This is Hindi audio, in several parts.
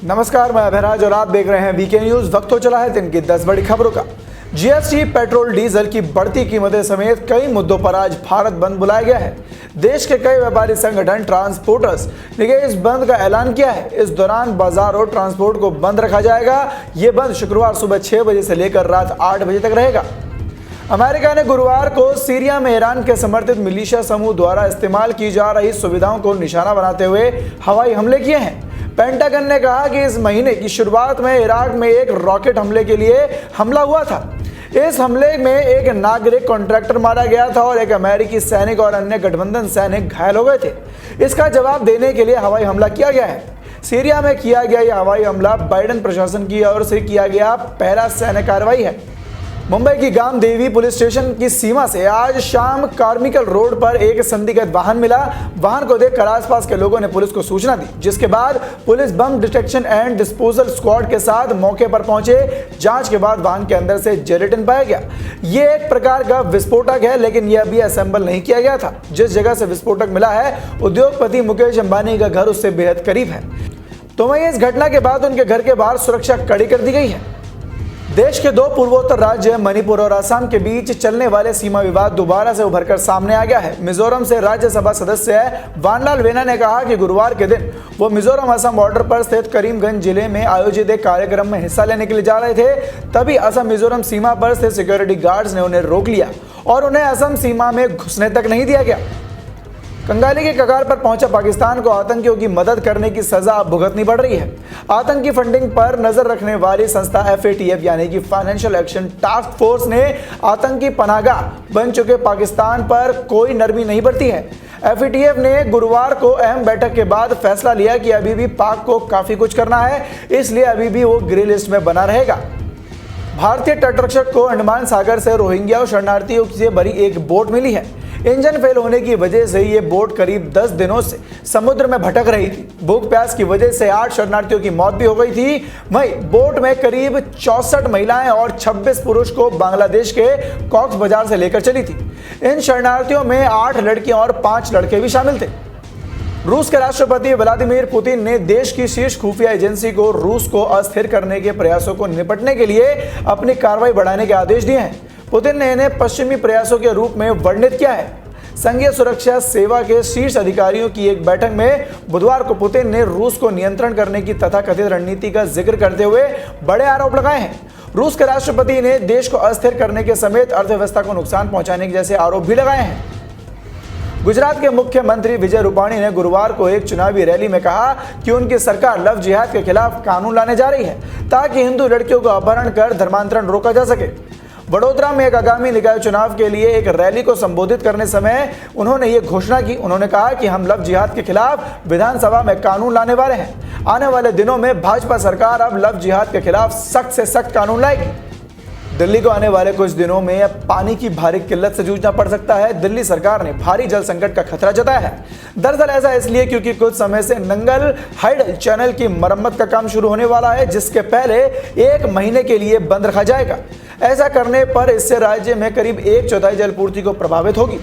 नमस्कार, मैं अभयराज और आप देख रहे हैं वीके न्यूज। वक्त हो चला है दिन की 10 बड़ी खबरों का। जीएसटी, पेट्रोल डीजल की बढ़ती कीमतें समेत कई मुद्दों पर आज भारत बंद बुलाया गया है। देश के कई व्यापारी संगठन ट्रांसपोर्टर्स ने इस बंद का ऐलान किया है। इस दौरान बाजार और ट्रांसपोर्ट को बंद रखा जाएगा। ये बंद शुक्रवार सुबह 6 बजे से लेकर रात 8 बजे तक रहेगा। अमेरिका ने गुरुवार को सीरिया में ईरान के समर्थित मिलिशिया समूह द्वारा इस्तेमाल की जा रही सुविधाओं को निशाना बनाते हुए हवाई हमले किए हैं। पेंटागन ने कहा कि इस महीने की शुरुआत में इराक में एक रॉकेट हमले के लिए हमला हुआ था। इस हमले में एक नागरिक कॉन्ट्रैक्टर मारा गया था और एक अमेरिकी सैनिक और अन्य गठबंधन सैनिक घायल हो गए थे। इसका जवाब देने के लिए हवाई हमला किया गया है। सीरिया में किया गया यह हवाई हमला बाइडेन प्रशासन की ओर से किया गया पहला सैन्य कार्रवाई है। मुंबई की गामदेवी पुलिस स्टेशन की सीमा से आज शाम कार्मिकल रोड पर एक संदिग्ध वाहन मिला। वाहन को देखकर आसपास के लोगों ने पुलिस को सूचना दी, जिसके बाद police bomb detection and disposal squad के साथ मौके पर पहुंचे। जांच के बाद वाहन के अंदर से जेलेटिन पाया गया। ये एक प्रकार का विस्फोटक है, लेकिन यह अभी असेंबल नहीं किया गया था। जिस जगह से विस्फोटक मिला है, उद्योगपति मुकेश अंबानी का घर उससे बेहद करीब है। तो वहीं इस घटना के बाद उनके घर के बाहर सुरक्षा कड़ी कर दी गई है। देश के दो पूर्वोत्तर राज्य मणिपुर और असम के बीच चलने वाले सीमा विवाद दोबारा से उभरकर सामने आ गया है। मिजोरम से राज्यसभा सदस्य वानलाल वेना ने कहा कि गुरुवार के दिन वो मिजोरम असम बॉर्डर पर स्थित करीमगंज जिले में आयोजित एक कार्यक्रम में हिस्सा लेने के लिए जा रहे थे। तभी असम मिजोरम सीमा पर स्थित सिक्योरिटी गार्ड्स ने उन्हें रोक लिया और उन्हें असम सीमा में घुसने तक नहीं दिया गया। कंगाली के कगार पर पहुंचा पाकिस्तान को आतंकियों की मदद करने की सजा अब भुगतनी पड़ रही है। आतंकी फंडिंग पर नजर रखने वाली संस्था FATF यानी कि फाइनेंशियल एक्शन टास्क फोर्स ने आतंकी पनाहगाह बन चुके पाकिस्तान पर कोई नरमी नहीं बरती है। FATF ने गुरुवार को अहम बैठक के बाद फैसला लिया कि अभी भी पाक को काफी कुछ करना है, इसलिए अभी भी वो ग्रे लिस्ट में बना रहेगा। भारतीय तटरक्षक को अंडमान सागर से रोहिंग्या और शरणार्थियों से भरी एक बोट मिली है। इंजन फेल होने की वजह से ये बोट करीब 10 दिनों से समुद्र में भटक रही थी। भूख प्यास की वजह से 8 शरणार्थियों की मौत भी हो गई थी। वहीं बोट में करीब 64 महिलाएं और 26 पुरुष को बांग्लादेश के कॉक्स बाजार से लेकर चली थी। इन शरणार्थियों में 8 लड़कियां और 5 लड़के भी शामिल थे। रूस के राष्ट्रपति व्लादिमीर पुतिन ने देश की शीर्ष खुफिया एजेंसी को रूस को अस्थिर करने के प्रयासों को निपटने के लिए अपनी कार्रवाई बढ़ाने के आदेश दिए हैं। पुतिन ने इन्हें पश्चिमी प्रयासों के रूप में वर्णित किया है। संघीय सुरक्षा सेवा के शीर्ष अधिकारियों की एक बैठक में बुधवार को पुतिन ने रूस को नियंत्रण करने की तथाकथित रणनीति का जिक्र करते हुए बड़े आरोप लगाए हैं। रूस के राष्ट्रपति ने देश को अस्थिर करने के समेत अर्थव्यवस्था को नुकसान पहुंचाने के जैसे आरोप भी लगाए हैं। गुजरात के मुख्यमंत्री विजय रूपाणी ने गुरुवार को एक चुनावी रैली में कहा कि उनकी सरकार लव जिहाद के खिलाफ कानून लाने जा रही है ताकि हिंदू लड़कियों को अपहरण कर धर्मांतरण रोका जा सके। वडोदरा में एक आगामी निकाय चुनाव के लिए एक रैली को संबोधित करने समय उन्होंने ये घोषणा की। उन्होंने कहा कि हम लव जिहाद के खिलाफ विधानसभा में कानून लाने वाले हैं। आने वाले दिनों में भाजपा सरकार अब लव जिहाद के खिलाफ सख्त से सख्त कानून लाएगी। दिल्ली को आने वाले कुछ दिनों में पानी की भारी किल्लत से जूझना पड़ सकता है। दिल्ली सरकार ने भारी जल संकट का खतरा जताया है। दरअसल ऐसा इसलिए क्योंकि कुछ समय से नंगल हाइडल चैनल की मरम्मत का काम शुरू होने वाला है, जिसके पहले 1 महीने के लिए बंद रखा जाएगा। ऐसा करने पर इससे राज्य में करीब 1/4 जलपूर्ति को प्रभावित होगी।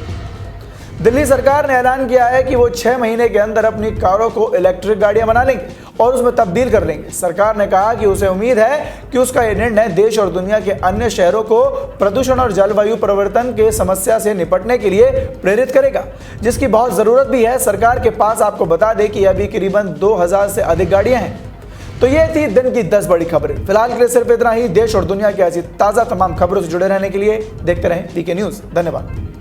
दिल्ली सरकार ने ऐलान किया है कि वो 6 महीने के अंदर अपनी कारों को इलेक्ट्रिक गाड़ियां बना लेंगे और उसमें तब्दील कर लेंगे। सरकार ने कहा कि उसे उम्मीद है कि उसका यह निर्णय देश और दुनिया के अन्य शहरों को प्रदूषण और जलवायु परिवर्तन के समस्या से निपटने के लिए प्रेरित करेगा, जिसकी बहुत जरूरत भी है। सरकार के पास आपको बता दें कि अभी करीबन 2000 से अधिक गाड़ियां हैं। तो ये थी दिन की 10 बड़ी खबरें। फिलहाल के लिए सिर्फ इतना ही। देश और दुनिया की ऐसी ताज़ा तमाम खबरों से जुड़े रहने के लिए देखते रहें वीके न्यूज़। धन्यवाद।